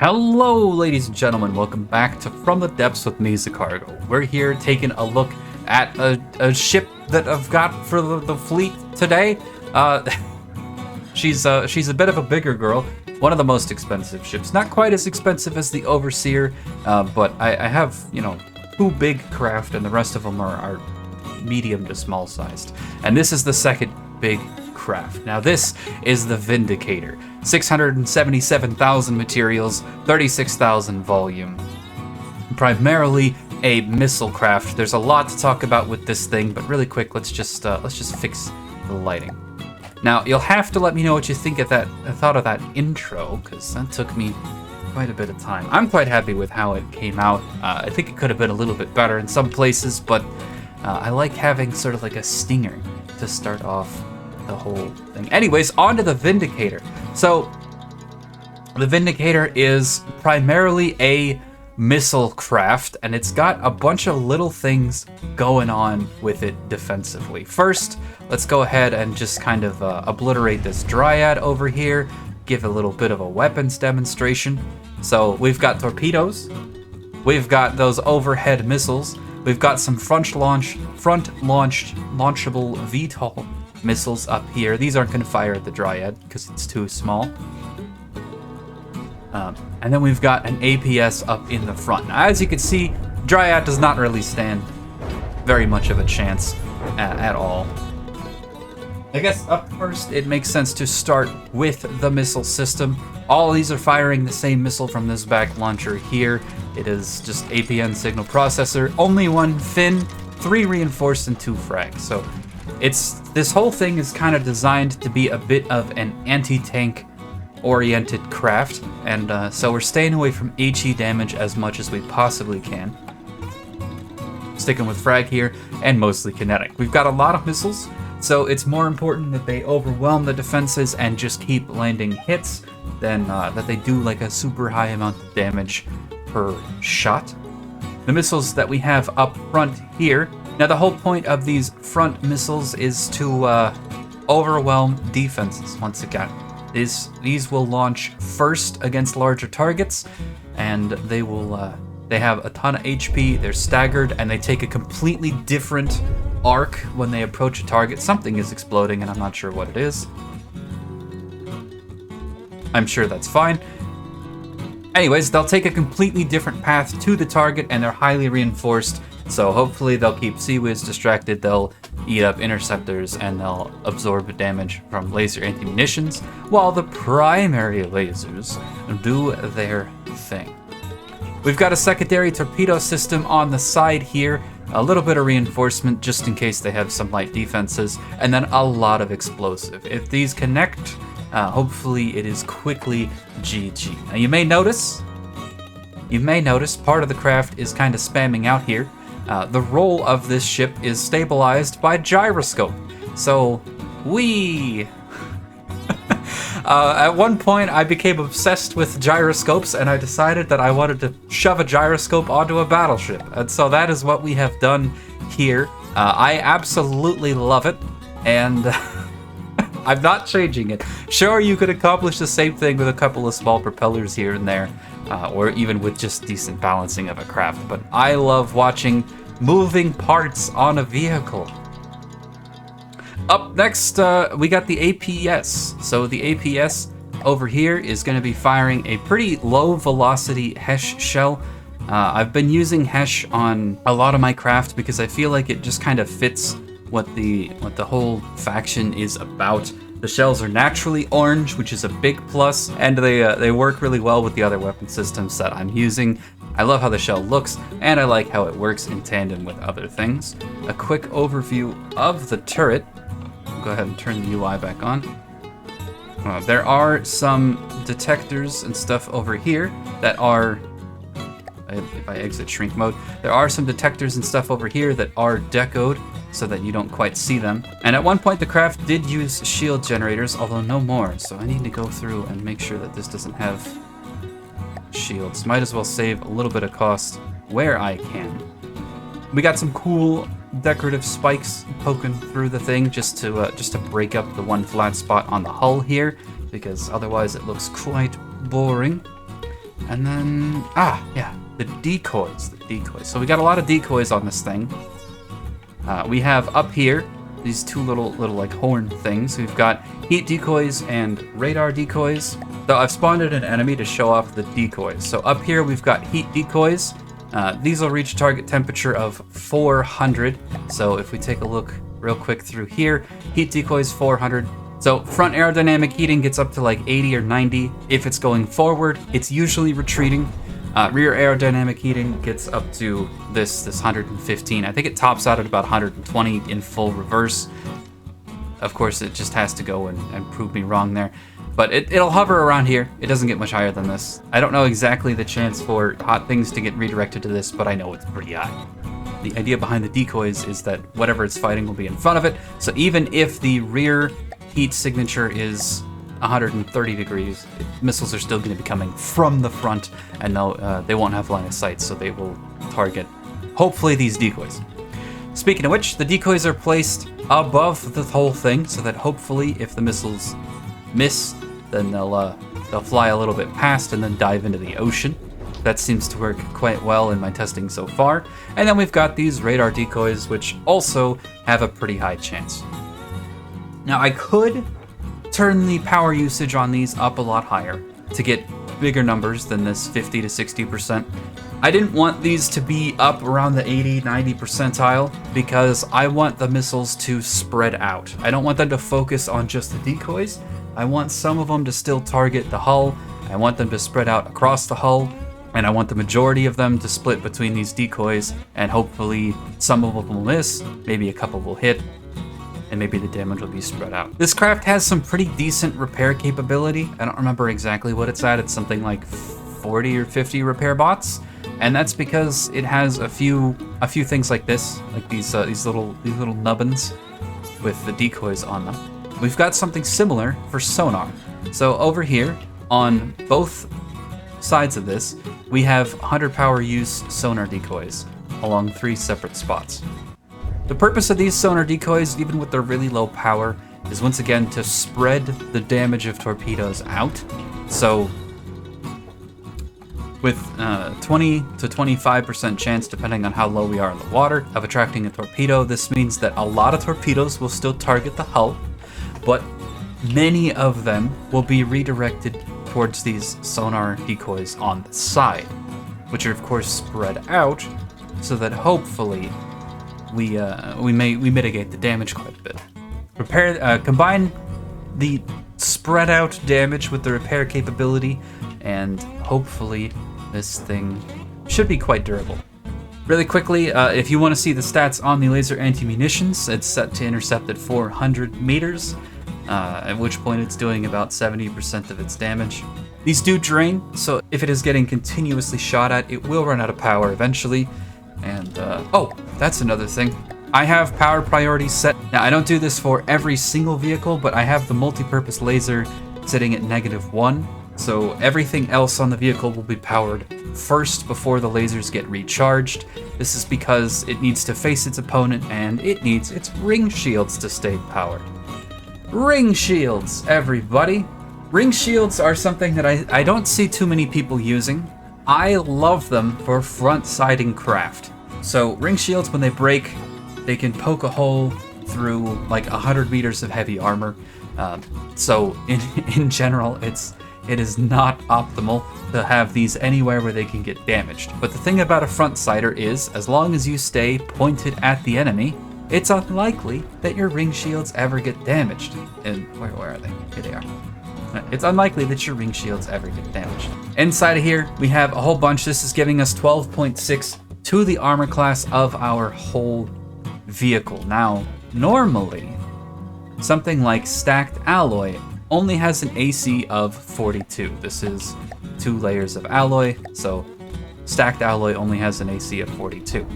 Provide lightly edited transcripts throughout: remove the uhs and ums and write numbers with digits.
Hello, ladies and gentlemen. Welcome back to From the Depths with me, Zicargo. We're here taking a look at a ship that I've got for the fleet today. She's a bit of a bigger girl. One of the most expensive ships. Not quite as expensive as the Overseer, but I have, two big craft, and the rest of them are medium to small sized. And this is the second big craft. Now this is the Vindicator. 677,000 materials, 36,000 volume. Primarily a missile craft. There's a lot to talk about with this thing, but really quick, let's just fix the lighting. Now you'll have to let me know what you think of that. I thought of that intro, because that took me quite a bit of time. I'm quite happy with how it came out. I think it could have been a little bit better in some places, but I like having sort of like a stinger to start off the whole thing. Anyways, on to the Vindicator. So, the Vindicator is primarily a missile craft, and it's got a bunch of little things going on with it defensively. First, let's go ahead and just kind of obliterate this Dryad over here, give a little bit of a weapons demonstration. So, we've got torpedoes, we've got those overhead missiles, we've got some front-launched launchable VTOL missiles up here. These aren't going to fire at the Dryad because it's too small. And then we've got an APS up in the front. Now, as you can see, Dryad does not really stand very much of a chance at all. I guess up first, it makes sense to start with the missile system. All of these are firing the same missile from this back launcher here. It is just APN signal processor, only one fin, 3 reinforced and 2 frags. So this whole thing is kind of designed to be a bit of an anti-tank oriented craft, and so we're staying away from HE damage as much as we possibly can. Sticking with frag here, and mostly kinetic. We've got a lot of missiles, so it's more important that they overwhelm the defenses and just keep landing hits than that they do like a super high amount of damage per shot. The missiles that we have up front here. Now, the whole point of these front missiles is to overwhelm defenses once again. These will launch first against larger targets, and they have a ton of HP, they're staggered, and they take a completely different arc when they approach a target. Something is exploding, and I'm not sure what it is. I'm sure that's fine. Anyways, they'll take a completely different path to the target, and they're highly reinforced. So hopefully they'll keep Seawiz distracted, they'll eat up interceptors, and they'll absorb damage from laser anti-munitions, while the primary lasers do their thing. We've got a secondary torpedo system on the side here, a little bit of reinforcement just in case they have some light defenses, and then a lot of explosive. If these connect, hopefully it is quickly GG. Now you may notice part of the craft is kind of spamming out here. The role of this ship is stabilized by gyroscope. So, at one point I became obsessed with gyroscopes, and I decided that I wanted to shove a gyroscope onto a battleship. And so that is what we have done here. I absolutely love it, and I'm not changing it. Sure, you could accomplish the same thing with a couple of small propellers here and there, or even with just decent balancing of a craft, but I love watching moving parts on a vehicle. Up next, we got the APS. So the APS over here is going to be firing a pretty low velocity HESH shell. I've been using HESH on a lot of my craft because I feel like it just kind of fits what the whole faction is about. The shells are naturally orange, which is a big plus, and they work really well with the other weapon systems that I'm using. I love how the shell looks, and I like how it works in tandem with other things. A quick overview of the turret. I'll go ahead and turn the UI back on. There are some detectors and stuff over here that are, if I exit shrink mode, there are some detectors and stuff over here that are decoed so that you don't quite see them. And at one point the craft did use shield generators, although no more, so I need to go through and make sure that this doesn't have shields. Might as well save a little bit of cost where I can. We got some cool decorative spikes poking through the thing just to break up the one flat spot on the hull here, because otherwise it looks quite boring. And then, yeah, the decoys. So we got a lot of decoys on this thing. We have up here these two little like horn things. We've got heat decoys and radar decoys. So I've spawned in an enemy to show off the decoys. So up here we've got heat decoys. These will reach a target temperature of 400. So if we take a look real quick through here, heat decoys 400. So front aerodynamic heating gets up to like 80 or 90. If it's going forward, it's usually retreating. Rear aerodynamic heating gets up to this 115. I think it tops out at about 120 in full reverse. Of course, it just has to go and prove me wrong there. But it'll hover around here. It doesn't get much higher than this. I don't know exactly the chance for hot things to get redirected to this, but I know it's pretty high. The idea behind the decoys is that whatever it's fighting will be in front of it. So even if the rear heat signature is 130 degrees, missiles are still going to be coming from the front, and they won't have line of sight, so they will target, hopefully, these decoys. Speaking of which, the decoys are placed above the whole thing, so that hopefully, if the missiles miss, then they'll fly a little bit past and then dive into the ocean. That seems to work quite well in my testing so far. And then we've got these radar decoys, which also have a pretty high chance. Now, I could turn the power usage on these up a lot higher to get bigger numbers than this 50 to 60%. I didn't want these to be up around the 80, 90 percentile because I want the missiles to spread out. I don't want them to focus on just the decoys. I want some of them to still target the hull. I want them to spread out across the hull. And I want the majority of them to split between these decoys, and hopefully some of them will miss, maybe a couple will hit, and maybe the damage will be spread out. This craft has some pretty decent repair capability. I don't remember exactly what it's at. It's something like 40 or 50 repair bots, and that's because it has a few things like this, like these little nubbins with the decoys on them. We've got something similar for sonar. So over here on both sides of this, we have 100 power use sonar decoys along 3 separate spots. The purpose of these sonar decoys, even with their really low power, is once again to spread the damage of torpedoes out. So with 20 to 25% chance, depending on how low we are in the water, of attracting a torpedo, this means that a lot of torpedoes will still target the hull, but many of them will be redirected towards these sonar decoys on the side, which are of course spread out, so that hopefully we mitigate the damage quite a bit. Combine the spread out damage with the repair capability, and hopefully this thing should be quite durable. Really quickly, if you want to see the stats on the laser anti-munitions, it's set to intercept at 400 meters. At which point it's doing about 70% of its damage. These do drain, so if it is getting continuously shot at, it will run out of power eventually. And, oh, that's another thing. I have power priorities set. Now, I don't do this for every single vehicle, but I have the multi-purpose laser sitting at -1. So everything else on the vehicle will be powered first before the lasers get recharged. This is because it needs to face its opponent, and it needs its ring shields to stay powered. Ring shields, everybody. Ring shields are something that I don't see too many people using. I love them for front-siding craft. So ring shields, when they break, they can poke a hole through like 100 meters of heavy armor. So in general, it is not optimal to have these anywhere where they can get damaged. But the thing about a front-sider is, as long as you stay pointed at the enemy, it's unlikely that your ring shields ever get damaged. And where are they? Here they are. It's unlikely that your ring shields ever get damaged. Inside of here, we have a whole bunch. This is giving us 12.6 to the armor class of our whole vehicle. Now, normally, something like stacked alloy only has an AC of 42. This is 2 layers of alloy, so stacked alloy only has an AC of 42.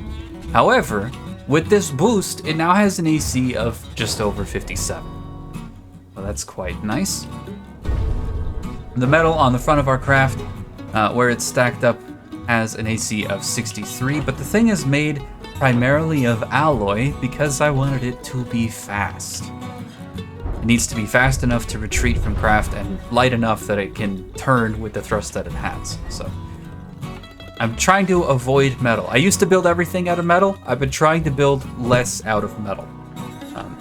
However, with this boost, it now has an AC of just over 57. Well, that's quite nice. The metal on the front of our craft, where it's stacked up, has an AC of 63, but the thing is made primarily of alloy because I wanted it to be fast. It needs to be fast enough to retreat from craft and light enough that it can turn with the thrust that it has. So I'm trying to avoid metal. I used to build everything out of metal. I've been trying to build less out of metal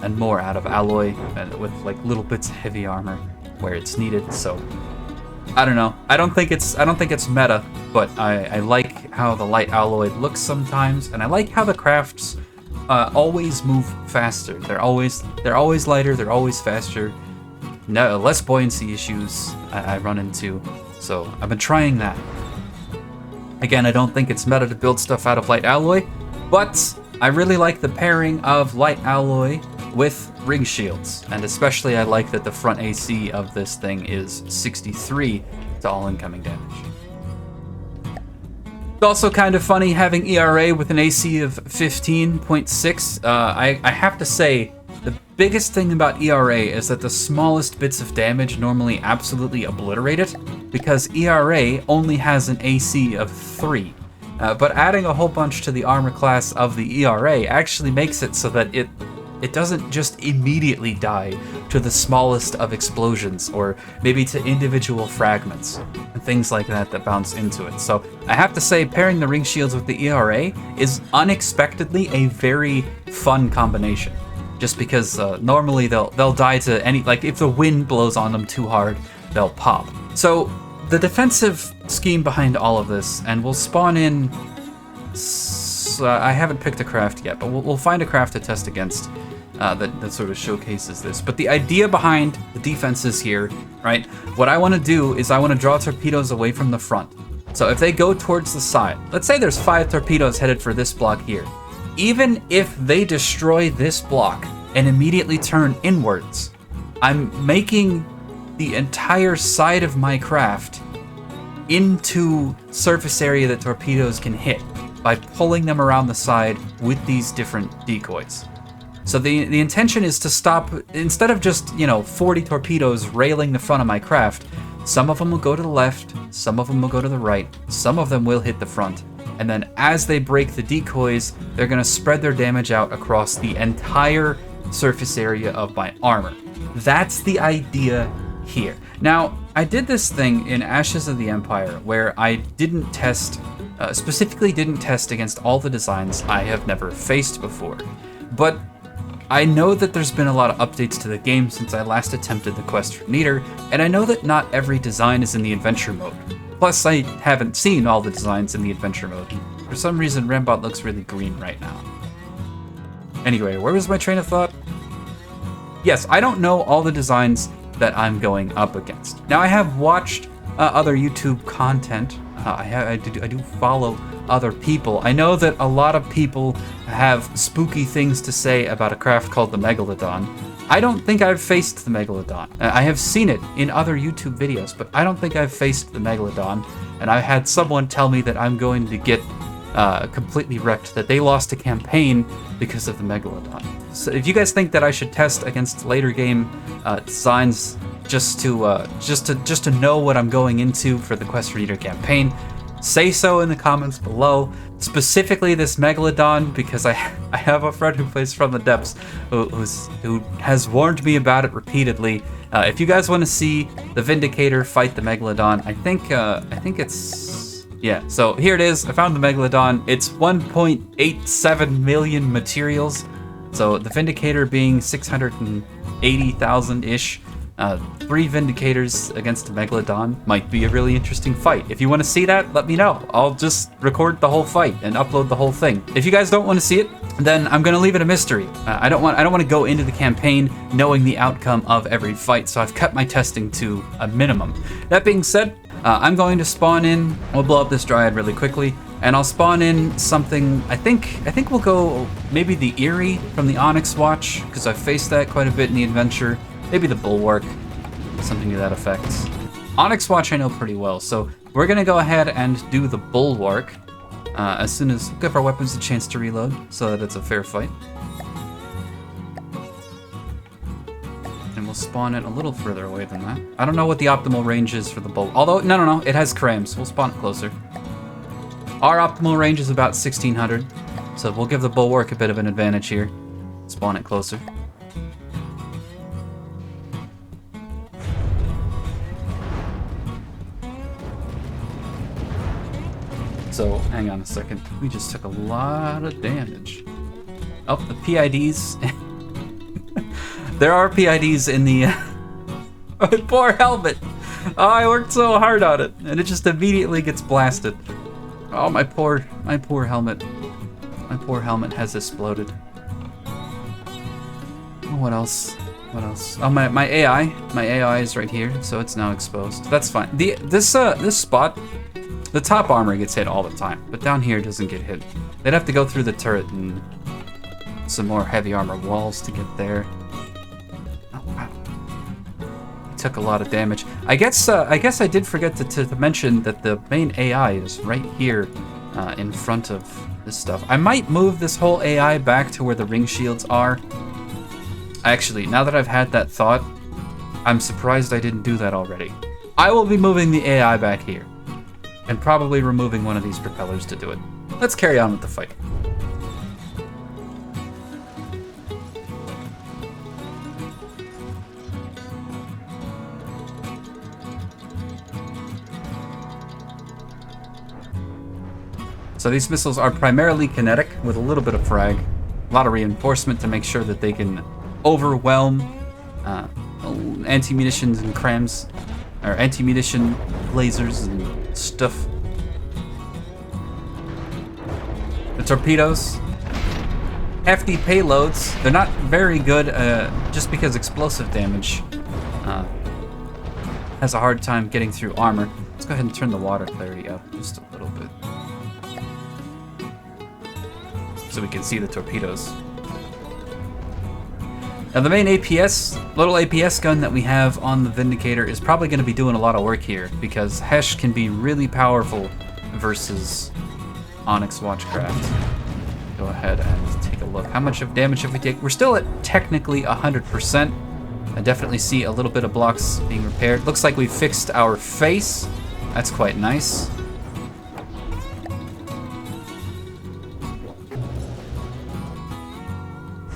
and more out of alloy and with like little bits of heavy armor where it's needed. So I don't know. I don't think it's meta, but I like how the light alloy looks sometimes, and I like how the crafts always move faster. They're always lighter. They're always faster. No, less buoyancy issues I run into. So I've been trying that. Again, I don't think it's meta to build stuff out of light alloy, but I really like the pairing of light alloy with ring shields, and especially I like that the front AC of this thing is 63 to all incoming damage. It's also kind of funny having ERA with an AC of 15.6. I have to say, the biggest thing about ERA is that the smallest bits of damage normally absolutely obliterate it, because ERA only has an AC of 3. But adding a whole bunch to the armor class of the ERA actually makes it so that it doesn't just immediately die to the smallest of explosions, or maybe to individual fragments and things like that that bounce into it. So I have to say, pairing the ring shields with the ERA is unexpectedly a very fun combination. Just because normally they'll die to any, like if the wind blows on them too hard, they'll pop. So the defensive scheme behind all of this, and we'll spawn in. I haven't picked a craft yet, but we'll find a craft to test against that sort of showcases this. But the idea behind the defenses here, right? What I want to do is I want to draw torpedoes away from the front. So if they go towards the side, let's say there's 5 torpedoes headed for this block here. Even if they destroy this block and immediately turn inwards, I'm making the entire side of my craft into surface area that torpedoes can hit by pulling them around the side with these different decoys. So the intention is to stop, instead of just, 40 torpedoes railing the front of my craft, some of them will go to the left, some of them will go to the right, some of them will hit the front. And then as they break the decoys, they're going to spread their damage out across the entire surface area of my armor. That's the idea here. Now, I did this thing in Ashes of the Empire where I didn't test, specifically didn't test against all the designs I have never faced before. But I know that there's been a lot of updates to the game since I last attempted the quest for Neater, and I know that not every design is in the adventure mode. Plus, I haven't seen all the designs in the adventure mode. For some reason, Rambot looks really green right now. Anyway, where was my train of thought? Yes, I don't know all the designs that I'm going up against. Now, I have watched other YouTube content. I do follow other people. I know that a lot of people have spooky things to say about a craft called the Megalodon. I don't think I've faced the Megalodon. I have seen it in other YouTube videos, but I don't think I've faced the Megalodon. And I had someone tell me that I'm going to get completely wrecked, that they lost a campaign because of the Megalodon. So if you guys think that I should test against later game designs just to know what I'm going into for the Quest for Eater campaign, say so in the comments below. Specifically this Megalodon, because I have a friend who plays From the Depths who has warned me about it repeatedly. If you guys want to see the Vindicator fight the Megalodon, I think it's, yeah, so here it is. I found the Megalodon. It's 1.87 million materials. So the Vindicator being 680,000-ish. 3 Vindicators against a Megalodon might be a really interesting fight. If you want to see that, let me know. I'll just record the whole fight and upload the whole thing. If you guys don't want to see it, then I'm going to leave it a mystery. I don't want to go into the campaign knowing the outcome of every fight, so I've cut my testing to a minimum. That being said, I'm going to spawn in. We'll blow up this Dryad really quickly, and I'll spawn in something. I think we'll go maybe the Eerie from the Onyx Watch, because I've faced that quite a bit in the adventure. Maybe the Bulwark, something to that effect. Onyx Watch I know pretty well, so we're gonna go ahead and do the Bulwark as soon as give our weapons a chance to reload, so that it's a fair fight. And we'll spawn it a little further away than that. I don't know what the optimal range is for the Bulwark. Although, no, it has crams. We'll spawn it closer. Our optimal range is about 1600, so we'll give the Bulwark a bit of an advantage here. Spawn it closer. Hang on a second. We just took a lot of damage. Oh, the PIDs. There are PIDs in the... My poor helmet. Oh, I worked so hard on it, and it just immediately gets blasted. Oh, my poor helmet. My poor helmet has exploded. Oh, what else? What else? Oh, my AI. My AI is right here, so it's now exposed. That's fine. This spot, the top armor gets hit all the time, but down here it doesn't get hit. They'd have to go through the turret and some more heavy armor walls to get there. Oh, wow. He took a lot of damage. I guess I did forget to mention that the main AI is right here in front of this stuff. I might move this whole AI back to where the ring shields are. Actually, now that I've had that thought, I'm surprised I didn't do that already. I will be moving the AI back here, and probably removing one of these propellers to do it. Let's carry on with the fight. So these missiles are primarily kinetic, with a little bit of frag. A lot of reinforcement to make sure that they can overwhelm anti-munitions and crams, or anti-munition lasers and stuff. The torpedoes, hefty payloads. They're not very good just because explosive damage has a hard time getting through armor. Let's go ahead and turn the water clarity up just a little bit so we can see the torpedoes. Now the main little APS gun that we have on the Vindicator is probably going to be doing a lot of work here because Hesh can be really powerful versus Onyx Watchcraft. Go ahead and take a look. How much of damage have we taken? We're still at technically 100%. I definitely see a little bit of blocks being repaired. Looks like we fixed our face. That's quite nice.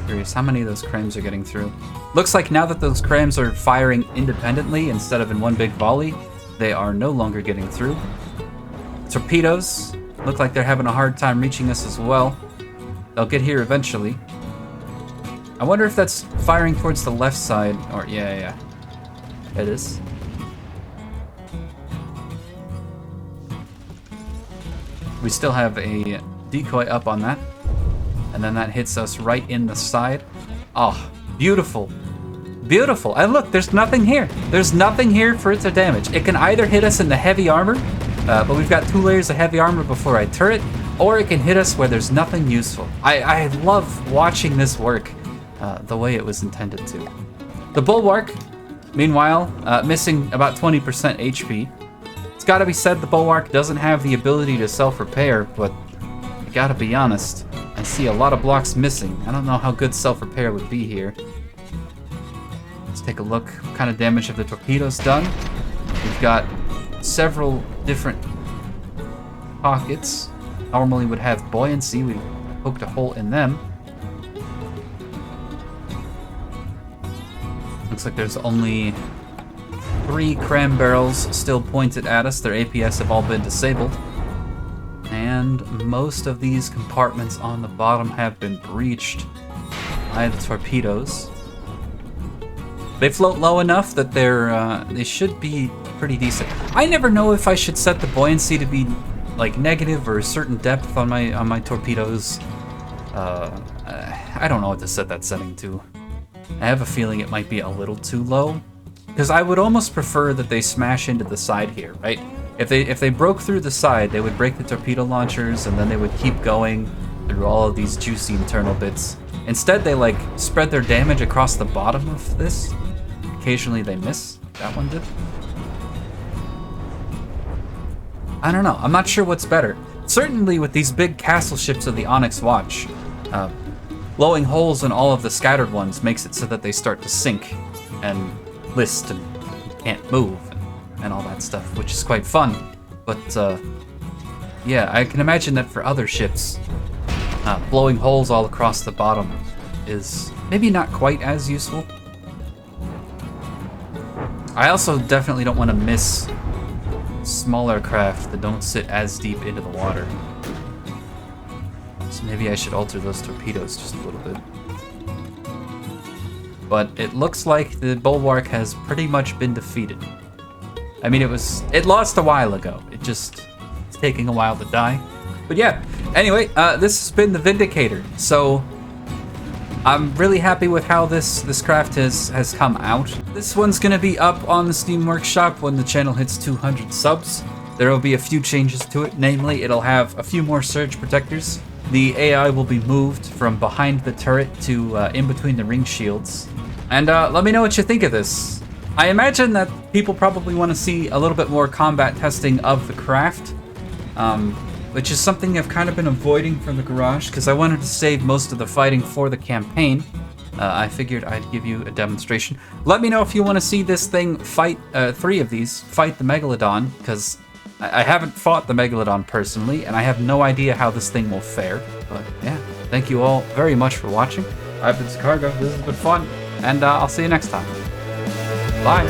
Curious how many of those crams are getting through. Looks like now that those crams are firing independently instead of in one big volley, they are no longer getting through. Torpedoes look like they're having a hard time reaching us as well. They'll get here eventually. I wonder if that's firing towards the left side, or yeah. It is. We still have a decoy up on that. And then that hits us right in the side. Oh, beautiful. Beautiful. And look, there's nothing here. There's nothing here for it to damage. It can either hit us in the heavy armor, but we've got 2 layers of heavy armor before I turret, or it can hit us where there's nothing useful. I love watching this work the way it was intended to. The Bulwark, meanwhile, missing about 20% HP. It's gotta be said the Bulwark doesn't have the ability to self-repair, but I gotta be honest, I see a lot of blocks missing. I don't know how good self-repair would be here. Let's take a look. What kind of damage have the torpedoes done? We've got several different pockets. Normally would have buoyancy. We poked a hole in them. Looks like there's only 3 cram barrels still pointed at us. Their APS have all been disabled. And most of these compartments on the bottom have been breached by the torpedoes. They float low enough that they should be pretty decent. I never know if I should set the buoyancy to be like negative or a certain depth on my torpedoes. I don't know what to set that setting to. I have a feeling it might be a little too low, because I would almost prefer that they smash into the side here, right? If they broke through the side, they would break the torpedo launchers, and then they would keep going through all of these juicy internal bits. Instead, they like spread their damage across the bottom of this. Occasionally they miss. That one did. I don't know. I'm not sure what's better. Certainly with these big castle ships of the Onyx Watch, blowing holes in all of the scattered ones makes it so that they start to sink and list and can't move and all that stuff, which is quite fun. But yeah, I can imagine that for other ships, blowing holes all across the bottom is maybe not quite as useful. I also definitely don't want to miss smaller craft that don't sit as deep into the water. Maybe I should alter those torpedoes just a little bit. But it looks like the bulwark has pretty much been defeated. I mean, it lost a while ago. It's taking a while to die. But yeah, anyway, this has been the Vindicator. So I'm really happy with how this craft has come out. This one's gonna be up on the Steam Workshop when the channel hits 200 subs. There will be a few changes to it, namely it'll have a few more surge protectors. The AI will be moved from behind the turret to in between the ring shields. And let me know what you think of this. I imagine that people probably want to see a little bit more combat testing of the craft, which is something I've kind of been avoiding from the garage because I wanted to save most of the fighting for the campaign. I figured I'd give you a demonstration. Let me know if you want to see this thing fight, 3 of these, fight the Megalodon, because I haven't fought the Megalodon personally, and I have no idea how this thing will fare. But yeah, thank you all very much for watching. I've been Zicargo, this has been fun, and I'll see you next time. Bye!